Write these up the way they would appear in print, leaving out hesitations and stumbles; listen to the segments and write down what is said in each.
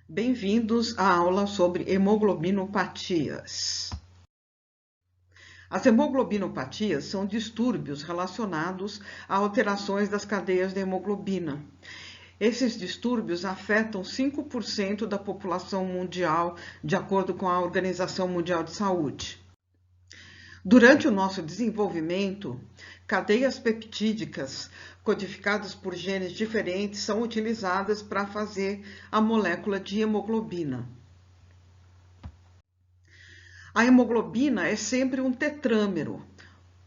Bem-vindos à aula sobre hemoglobinopatias. As hemoglobinopatias são distúrbios relacionados a alterações das cadeias da hemoglobina. Esses distúrbios afetam 5% da população mundial, de acordo com a Organização Mundial de Saúde. Durante o nosso desenvolvimento, cadeias peptídicas codificadas por genes diferentes são utilizadas para fazer a molécula de hemoglobina. A hemoglobina é sempre um tetrâmero,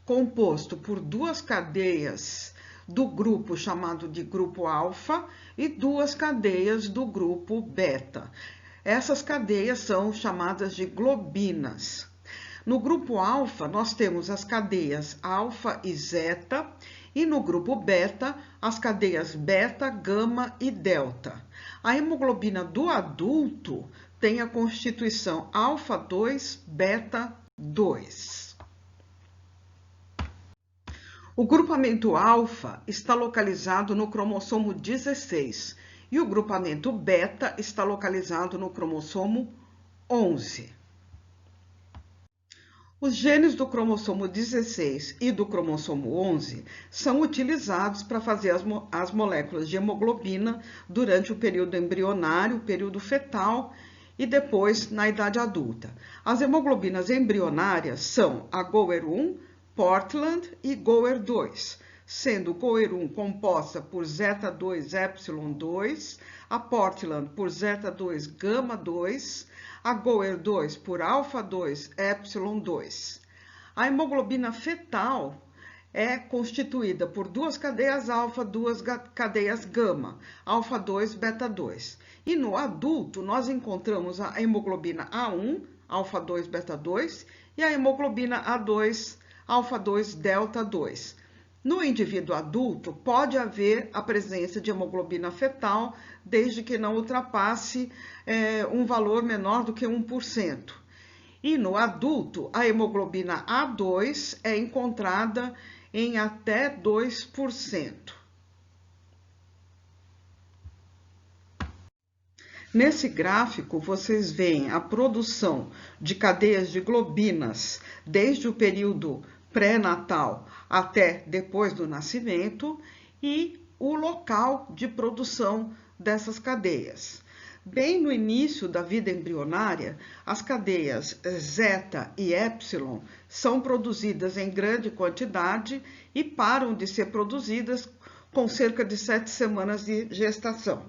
composto por duas cadeias do grupo chamado de grupo alfa e duas cadeias do grupo beta. Essas cadeias são chamadas de globinas. No grupo alfa, nós temos as cadeias alfa e zeta, e no grupo beta, as cadeias beta, gama e delta. A hemoglobina do adulto tem a constituição alfa 2, beta 2. O grupamento alfa está localizado no cromossomo 16 e o grupamento beta está localizado no cromossomo 11. Os genes do cromossomo 16 e do cromossomo 11 são utilizados para fazer as moléculas de hemoglobina durante o período embrionário, o período fetal e depois na idade adulta. As hemoglobinas embrionárias são a GOER1, Portland e GOER2, sendo GOER1 composta por zeta2 epsilon 2, a Portland por zeta2 gama 2, a GOER2 por alfa 2 epsilon 2. A hemoglobina fetal é constituída por duas cadeias alfa, duas cadeias gama, alfa 2, beta 2. E no adulto, nós encontramos a hemoglobina A1, alfa 2, beta 2, e a hemoglobina A2, alfa 2, delta 2. No indivíduo adulto, pode haver a presença de hemoglobina fetal, desde que não ultrapasse um valor menor do que 1%. E no adulto, a hemoglobina A2 é encontrada em até 2%. Nesse gráfico, vocês veem a produção de cadeias de globinas desde o período pré-natal até depois do nascimento e o local de produção dessas cadeias. Bem no início da vida embrionária, as cadeias zeta e epsilon são produzidas em grande quantidade e param de ser produzidas com cerca de 7 semanas de gestação.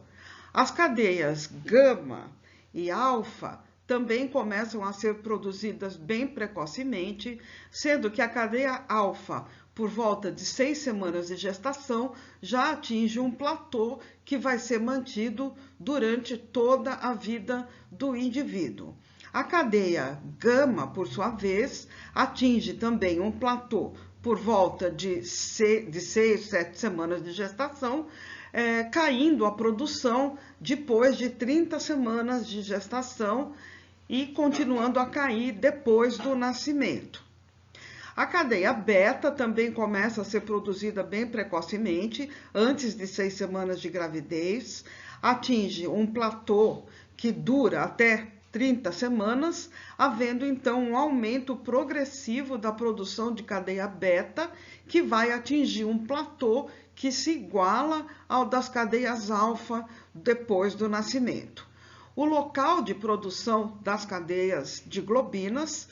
As cadeias gama e alfa também começam a ser produzidas bem precocemente, sendo que a cadeia alfa, por volta de 6 semanas de gestação, já atinge um platô que vai ser mantido durante toda a vida do indivíduo. A cadeia gama, por sua vez, atinge também um platô por volta de 6, 7 semanas de gestação, caindo a produção depois de 30 semanas de gestação e continuando a cair depois do nascimento. A cadeia beta também começa a ser produzida bem precocemente, antes de 6 semanas de gravidez, atinge um platô que dura até 30 semanas, havendo então um aumento progressivo da produção de cadeia beta, que vai atingir um platô que se iguala ao das cadeias alfa depois do nascimento. O local de produção das cadeias de globinas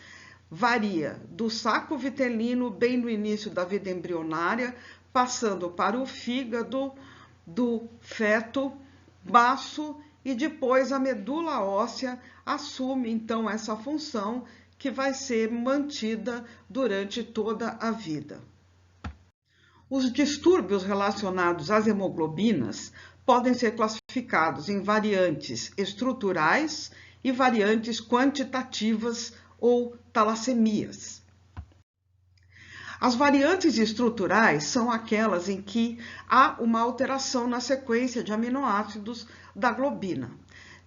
varia do saco vitelino bem no início da vida embrionária, passando para o fígado do feto, baço e depois a medula óssea assume então essa função que vai ser mantida durante toda a vida. Os distúrbios relacionados às hemoglobinas podem ser classificados em variantes estruturais e variantes quantitativas ou talassemias. As variantes estruturais são aquelas em que há uma alteração na sequência de aminoácidos da globina.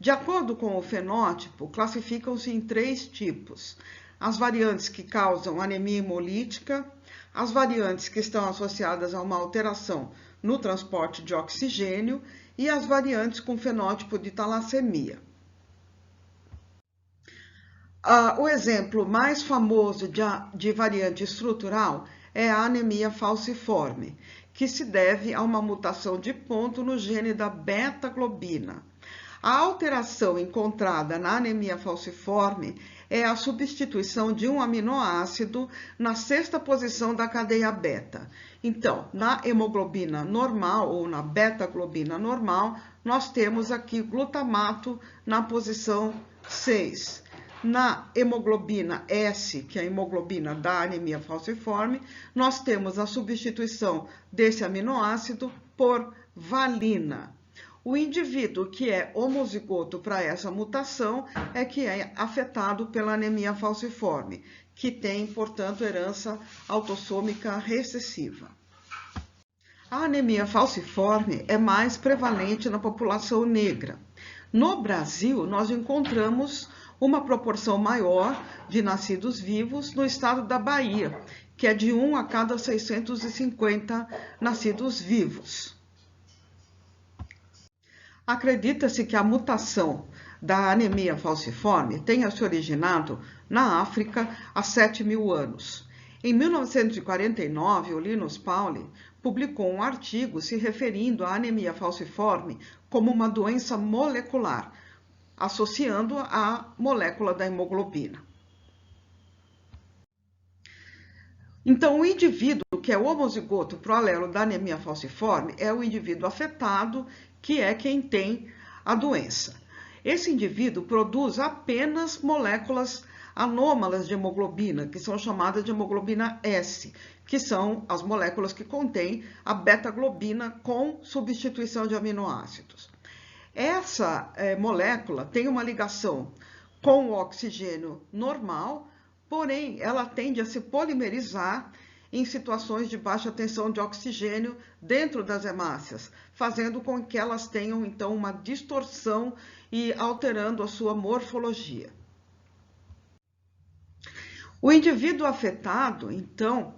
De acordo com o fenótipo, classificam-se em 3 tipos: as variantes que causam anemia hemolítica, as variantes que estão associadas a uma alteração no transporte de oxigênio e as variantes com fenótipo de talassemia. O exemplo mais famoso de variante estrutural é a anemia falciforme, que se deve a uma mutação de ponto no gene da beta-globina. A alteração encontrada na anemia falciforme é a substituição de um aminoácido na sexta posição da cadeia beta. Então, na hemoglobina normal ou na beta-globina normal, nós temos aqui glutamato na posição 6. Na hemoglobina S, que é a hemoglobina da anemia falciforme, nós temos a substituição desse aminoácido por valina. O indivíduo que é homozigoto para essa mutação é que é afetado pela anemia falciforme, que tem, portanto, herança autossômica recessiva. A anemia falciforme é mais prevalente na população negra. No Brasil, nós encontramos uma proporção maior de nascidos vivos no estado da Bahia, que é de 1 a cada 650 nascidos vivos. Acredita-se que a mutação da anemia falciforme tenha se originado na África há 7.000 anos. Em 1949, o Linus Pauling publicou um artigo se referindo à anemia falciforme como uma doença molecular, associando à molécula da hemoglobina. Então, o indivíduo que é homozigoto pro alelo da anemia falciforme é o indivíduo afetado, que é quem tem a doença. Esse indivíduo produz apenas moléculas anômalas de hemoglobina, que são chamadas de hemoglobina S, que são as moléculas que contêm a beta-globina com substituição de aminoácidos. Essa molécula tem uma ligação com o oxigênio normal, porém ela tende a se polimerizar em situações de baixa tensão de oxigênio dentro das hemácias, fazendo com que elas tenham então uma distorção e alterando a sua morfologia. O indivíduo afetado, então,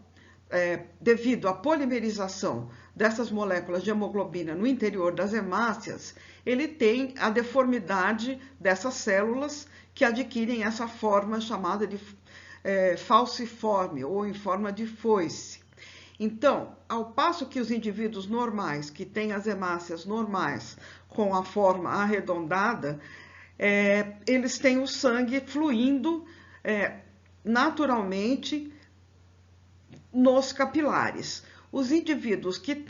devido à polimerização dessas moléculas de hemoglobina no interior das hemácias, ele tem a deformidade dessas células que adquirem essa forma chamada de falciforme ou em forma de foice. Então, ao passo que os indivíduos normais, que têm as hemácias normais com a forma arredondada, eles têm o sangue fluindo naturalmente nos capilares. Os indivíduos que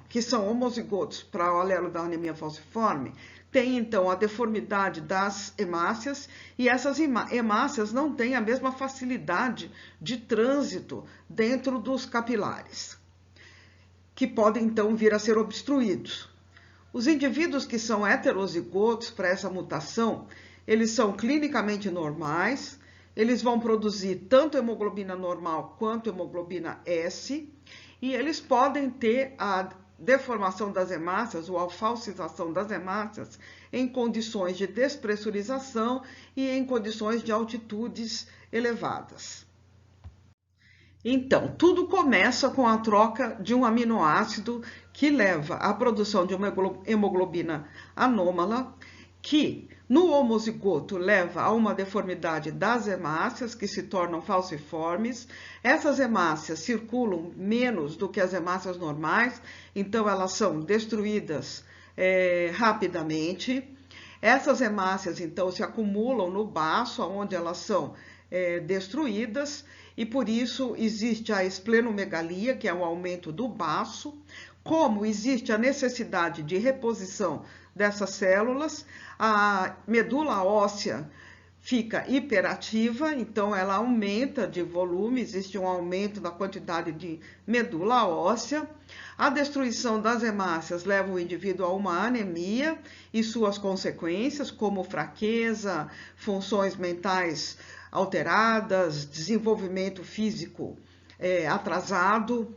que são homozigotos para o alelo da anemia falciforme têm então a deformidade das hemácias e essas hemácias não têm a mesma facilidade de trânsito dentro dos capilares, que podem então vir a ser obstruídos. Os indivíduos que são heterozigotos para essa mutação, eles são clinicamente normais, eles vão produzir tanto hemoglobina normal quanto hemoglobina S, e eles podem ter a deformação das hemácias ou a falcização das hemácias em condições de despressurização e em condições de altitudes elevadas. Então, tudo começa com a troca de um aminoácido que leva à produção de uma hemoglobina anômala, que no homozigoto leva a uma deformidade das hemácias, que se tornam falciformes. Essas hemácias circulam menos do que as hemácias normais, então elas são destruídas rapidamente. Essas hemácias, então, se acumulam no baço, onde elas são destruídas, e por isso existe a esplenomegalia, que é um aumento do baço. Como existe a necessidade de reposição dessas células, a medula óssea fica hiperativa, então ela aumenta de volume, existe um aumento da quantidade de medula óssea. A destruição das hemácias leva o indivíduo a uma anemia e suas consequências, como fraqueza, funções mentais alteradas, desenvolvimento físico atrasado.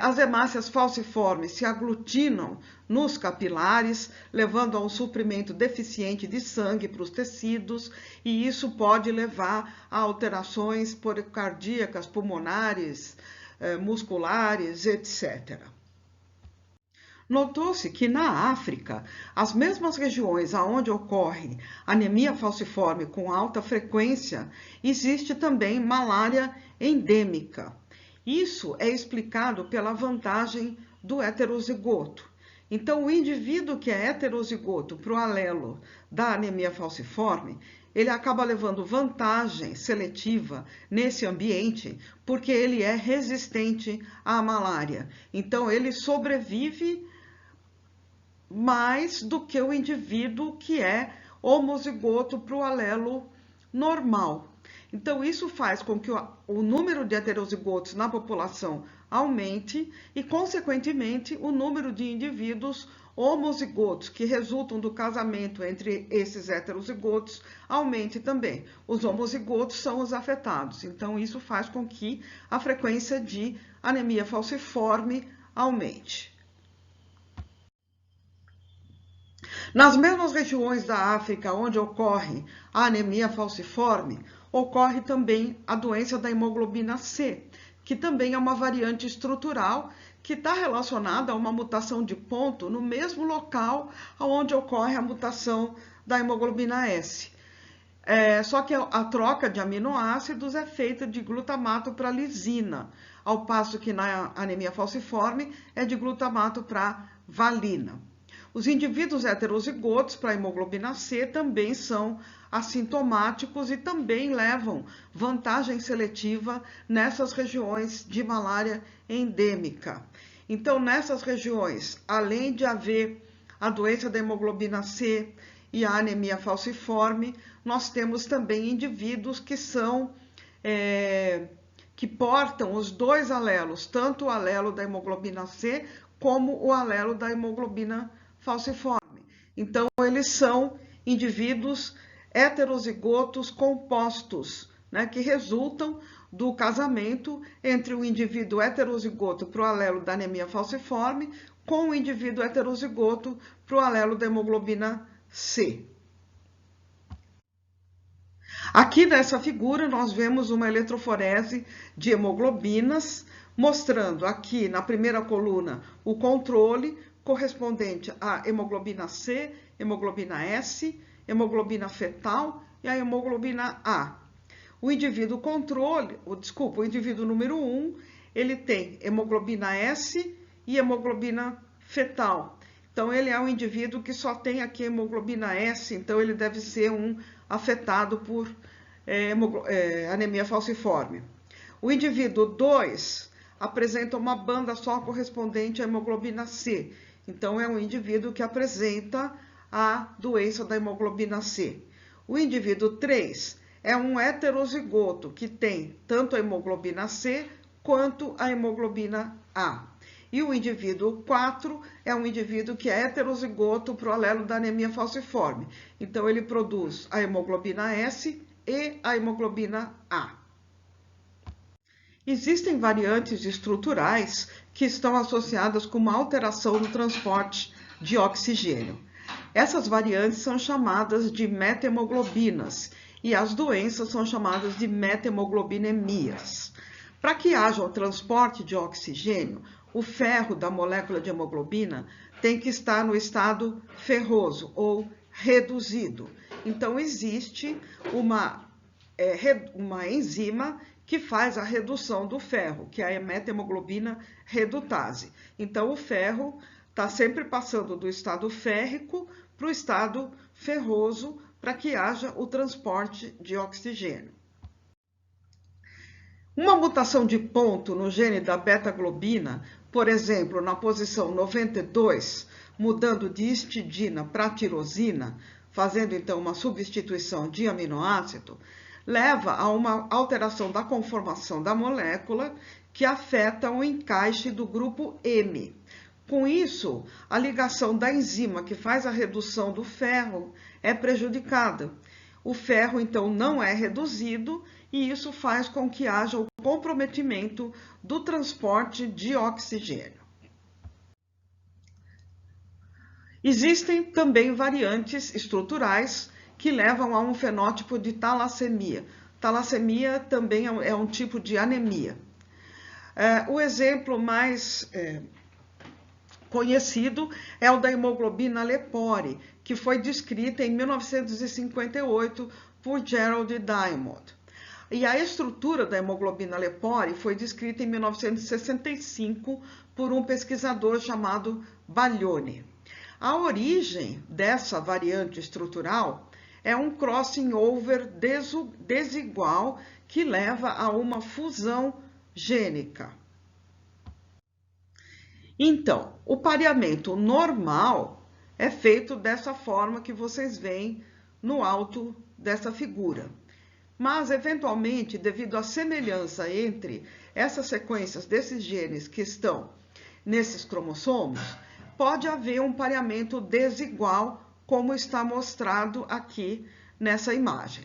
As hemácias falciformes se aglutinam nos capilares, levando a um suprimento deficiente de sangue para os tecidos, e isso pode levar a alterações cardíacas, pulmonares, musculares, etc. Notou-se que na África, as mesmas regiões onde ocorre anemia falciforme com alta frequência, existe também malária endêmica. Isso é explicado pela vantagem do heterozigoto. Então, o indivíduo que é heterozigoto para o alelo da anemia falciforme, ele acaba levando vantagem seletiva nesse ambiente, porque ele é resistente à malária. Então, ele sobrevive mais do que o indivíduo que é homozigoto para o alelo normal. Então, isso faz com que o número de heterozigotos na população aumente e, consequentemente, o número de indivíduos homozigotos que resultam do casamento entre esses heterozigotos aumente também. Os homozigotos são os afetados. Então, isso faz com que a frequência de anemia falciforme aumente. Nas mesmas regiões da África onde ocorre a anemia falciforme, ocorre também a doença da hemoglobina C, que também é uma variante estrutural que está relacionada a uma mutação de ponto no mesmo local onde ocorre a mutação da hemoglobina S. Só que a troca de aminoácidos é feita de glutamato para lisina, ao passo que na anemia falciforme é de glutamato para valina. Os indivíduos heterozigotos para hemoglobina C também são assintomáticos e também levam vantagem seletiva nessas regiões de malária endêmica. Então, nessas regiões, além de haver a doença da hemoglobina C e a anemia falciforme, nós temos também indivíduos que que portam os dois alelos, tanto o alelo da hemoglobina C como o alelo da hemoglobina falciforme. Então, eles são indivíduos heterozigotos compostos, né, que resultam do casamento entre o indivíduo heterozigoto para o alelo da anemia falciforme com o indivíduo heterozigoto para o alelo da hemoglobina C. Aqui nessa figura nós vemos uma eletroforese de hemoglobinas, mostrando aqui na primeira coluna o controle correspondente à hemoglobina C, hemoglobina S, hemoglobina fetal e a hemoglobina A. O indivíduo o indivíduo número 1, ele tem hemoglobina S e hemoglobina fetal. Então, ele é um indivíduo que só tem aqui hemoglobina S, então ele deve ser um afetado por anemia falciforme. O indivíduo 2 apresenta uma banda só correspondente à hemoglobina C. Então, é um indivíduo que apresenta a doença da hemoglobina C. O indivíduo 3 é um heterozigoto que tem tanto a hemoglobina C quanto a hemoglobina A. E o indivíduo 4 é um indivíduo que é heterozigoto para o alelo da anemia falciforme. Então, ele produz a hemoglobina S e a hemoglobina A. Existem variantes estruturais que estão associadas com uma alteração no transporte de oxigênio. Essas variantes são chamadas de metahemoglobinas e as doenças são chamadas de metahemoglobinemia. Para que haja o transporte de oxigênio, o ferro da molécula de hemoglobina tem que estar no estado ferroso ou reduzido. Então, existe uma enzima que faz a redução do ferro, que é a metahemoglobina redutase. Então, o ferro está sempre passando do estado férrico para o estado ferroso para que haja o transporte de oxigênio. Uma mutação de ponto no gene da beta-globina, por exemplo, na posição 92, mudando de histidina para tirosina, fazendo então uma substituição de aminoácido, leva a uma alteração da conformação da molécula que afeta o encaixe do grupo M. Com isso, a ligação da enzima que faz a redução do ferro é prejudicada. O ferro, então, não é reduzido e isso faz com que haja o comprometimento do transporte de oxigênio. Existem também variantes estruturais que levam a um fenótipo de talassemia. Talassemia também é um tipo de anemia. O exemplo mais conhecido é o da hemoglobina lepore, que foi descrita em 1958 por Gerald Diamond. E a estrutura da hemoglobina lepore foi descrita em 1965 por um pesquisador chamado Baglioni. A origem dessa variante estrutural é um crossing over desigual que leva a uma fusão gênica. Então, o pareamento normal é feito dessa forma que vocês veem no alto dessa figura. Mas, eventualmente, devido à semelhança entre essas sequências desses genes que estão nesses cromossomos, pode haver um pareamento desigual, como está mostrado aqui nessa imagem.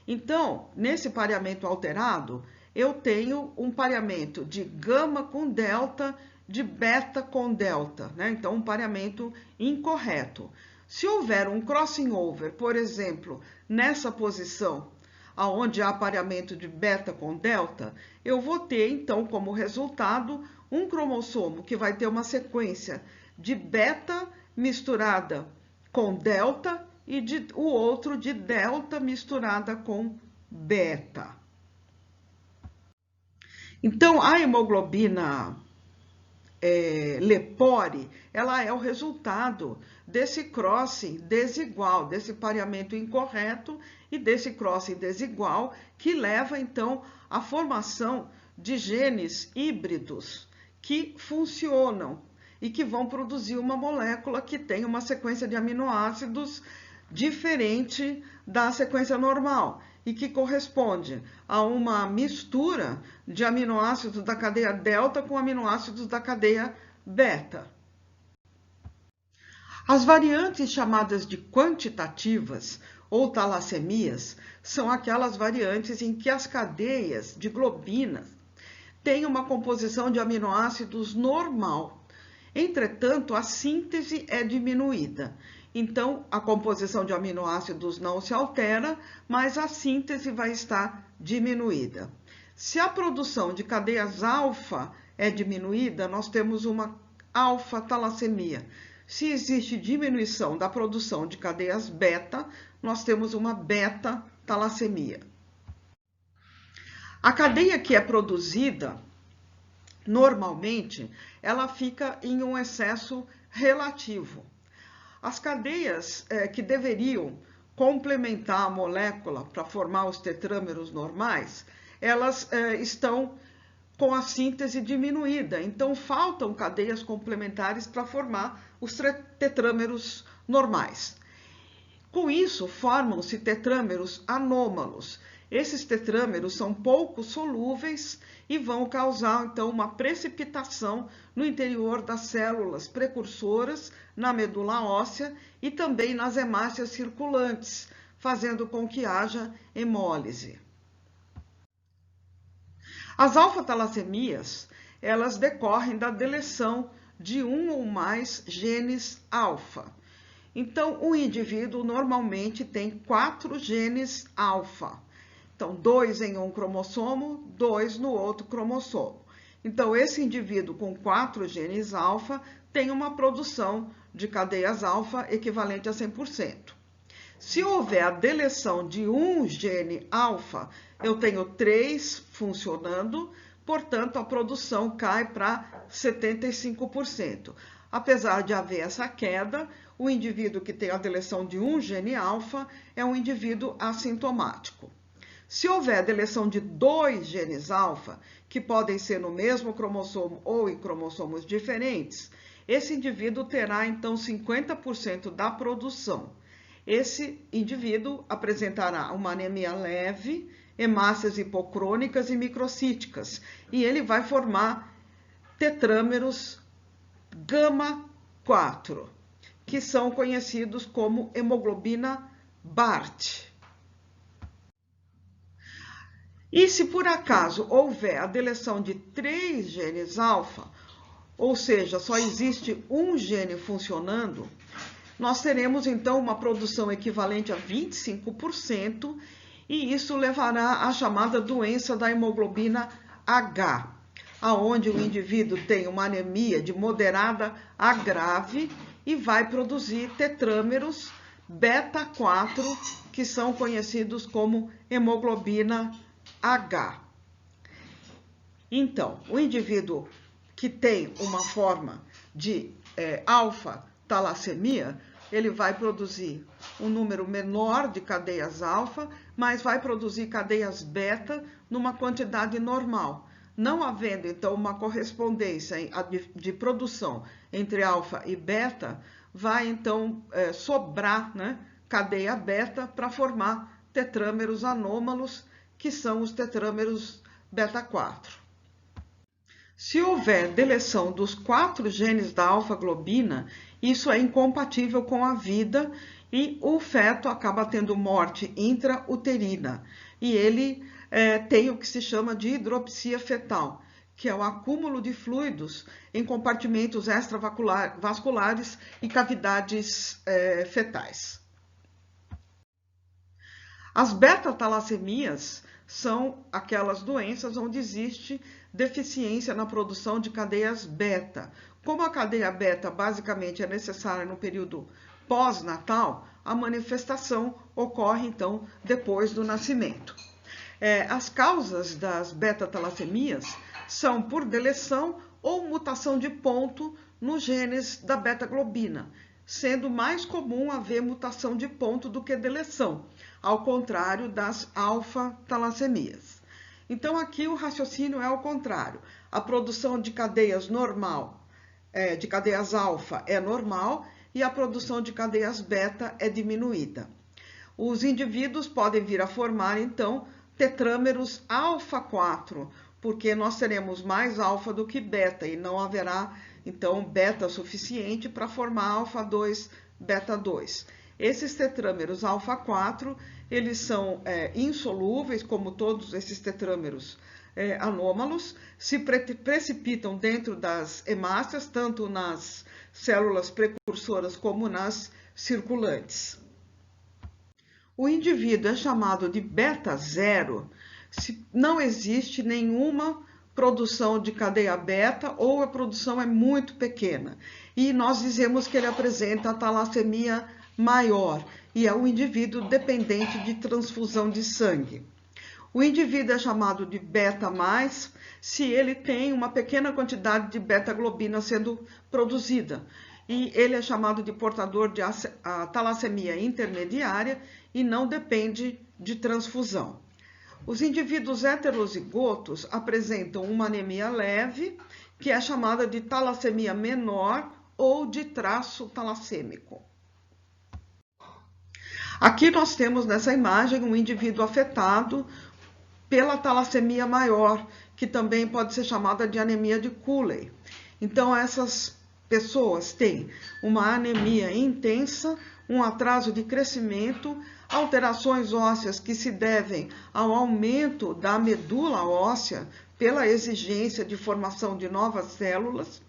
Então, nesse pareamento alterado, eu tenho um pareamento de gama com delta, de beta com delta, né? Então, um pareamento incorreto. Se houver um crossing over, por exemplo, nessa posição, onde há pareamento de beta com delta, eu vou ter, então, como resultado, um cromossomo que vai ter uma sequência de beta misturada com delta e o outro de delta misturada com beta. Então, a hemoglobina lepore, ela é o resultado desse crossing desigual, desse pareamento incorreto e desse crossing desigual, que leva, então, à formação de genes híbridos que funcionam e que vão produzir uma molécula que tem uma sequência de aminoácidos diferente da sequência normal e que corresponde a uma mistura de aminoácidos da cadeia delta com aminoácidos da cadeia beta. As variantes chamadas de quantitativas ou talassemias são aquelas variantes em que as cadeias de globinas têm uma composição de aminoácidos normal. Entretanto, a síntese é diminuída. Então, a composição de aminoácidos não se altera, mas a síntese vai estar diminuída. Se a produção de cadeias alfa é diminuída, nós temos uma alfa-talassemia. Se existe diminuição da produção de cadeias beta, nós temos uma beta-talassemia. A cadeia que é produzida, normalmente, ela fica em um excesso relativo. As cadeias que deveriam complementar a molécula para formar os tetrâmeros normais, elas estão com a síntese diminuída. Então, faltam cadeias complementares para formar os tetrâmeros normais. Com isso, formam-se tetrâmeros anômalos. Esses tetrâmeros são pouco solúveis e vão causar, então, uma precipitação no interior das células precursoras, na medula óssea e também nas hemácias circulantes, fazendo com que haja hemólise. As alfa-talassemias, elas decorrem da deleção de um ou mais genes alfa. Então, o indivíduo normalmente tem 4 genes alfa. Então, 2 em um cromossomo, 2 no outro cromossomo. Então, esse indivíduo com 4 genes alfa tem uma produção de cadeias alfa equivalente a 100%. Se houver a deleção de um gene alfa, eu tenho 3 funcionando, portanto, a produção cai para 75%. Apesar de haver essa queda, o indivíduo que tem a deleção de um gene alfa é um indivíduo assintomático. Se houver a deleção de 2 genes alfa, que podem ser no mesmo cromossomo ou em cromossomos diferentes, esse indivíduo terá, então, 50% da produção. Esse indivíduo apresentará uma anemia leve, hemácias hipocrônicas e microcíticas, e ele vai formar tetrâmeros gama 4, que são conhecidos como hemoglobina BART. E se por acaso houver a deleção de 3 genes alfa, ou seja, só existe um gene funcionando, nós teremos então uma produção equivalente a 25% e isso levará à chamada doença da hemoglobina H. aonde o indivíduo tem uma anemia de moderada a grave e vai produzir tetrâmeros beta 4, que são conhecidos como hemoglobina H. Então, o indivíduo que tem uma forma de alfa-talassemia, ele vai produzir um número menor de cadeias alfa, mas vai produzir cadeias beta numa quantidade normal. Não havendo, então, uma correspondência de produção entre alfa e beta, vai, então, sobrar, né, cadeia beta para formar tetrâmeros anômalos, que são os tetrâmeros beta 4. Se houver deleção dos 4 genes da alfa-globina, isso é incompatível com a vida e o feto acaba tendo morte intrauterina. E ele tem o que se chama de hidropsia fetal, que é o acúmulo de fluidos em compartimentos extravasculares e cavidades fetais. As beta-talassemias são aquelas doenças onde existe deficiência na produção de cadeias beta. Como a cadeia beta basicamente é necessária no período pós-natal, a manifestação ocorre então depois do nascimento. As causas das beta-talassemias são por deleção ou mutação de ponto nos genes da beta-globina, sendo mais comum haver mutação de ponto do que deleção, ao contrário das alfa-talassemias. Então, aqui o raciocínio é ao contrário. A produção de cadeias de cadeias alfa é normal e a produção de cadeias beta é diminuída. Os indivíduos podem vir a formar, então, tetrâmeros alfa 4, porque nós teremos mais alfa do que beta e não haverá, então, beta suficiente para formar alfa 2, beta 2. Esses tetrâmeros alfa 4, eles são insolúveis, como todos esses tetrâmeros anômalos, se precipitam dentro das hemácias, tanto nas células precursoras como nas circulantes. O indivíduo é chamado de beta 0 se não existe nenhuma produção de cadeia beta ou a produção é muito pequena. E nós dizemos que ele apresenta a talassemia maior e é um indivíduo dependente de transfusão de sangue. O indivíduo é chamado de beta+, se ele tem uma pequena quantidade de beta-globina sendo produzida. E ele é chamado de portador de talassemia intermediária e não depende de transfusão. Os indivíduos heterozigotos apresentam uma anemia leve, que é chamada de talassemia menor ou de traço talassêmico. Aqui nós temos nessa imagem um indivíduo afetado pela talassemia maior, que também pode ser chamada de anemia de Cooley. Então, essas pessoas têm uma anemia intensa, um atraso de crescimento, alterações ósseas que se devem ao aumento da medula óssea pela exigência de formação de novas células,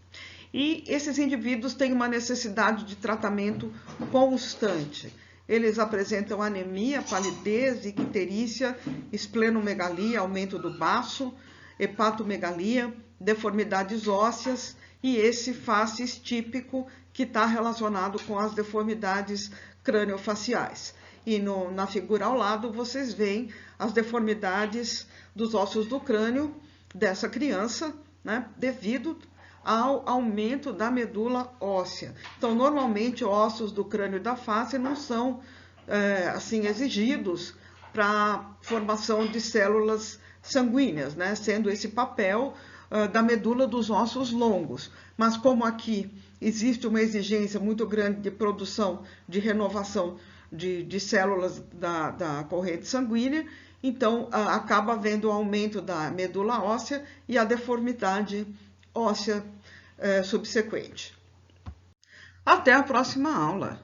e esses indivíduos têm uma necessidade de tratamento constante. Eles apresentam anemia, palidez, icterícia, esplenomegalia, aumento do baço, hepatomegalia, deformidades ósseas e esse facies típico que está relacionado com as deformidades crâniofaciais. E na figura ao lado vocês veem as deformidades dos ossos do crânio dessa criança, né, devido ao aumento da medula óssea. Então, normalmente, ossos do crânio e da face não são assim exigidos para formação de células sanguíneas, né, sendo esse papel da medula dos ossos longos. Mas como aqui existe uma exigência muito grande de produção, de renovação de células da corrente sanguínea, então acaba havendo o aumento da medula óssea e a deformidade óssea subsequente. Até a próxima aula!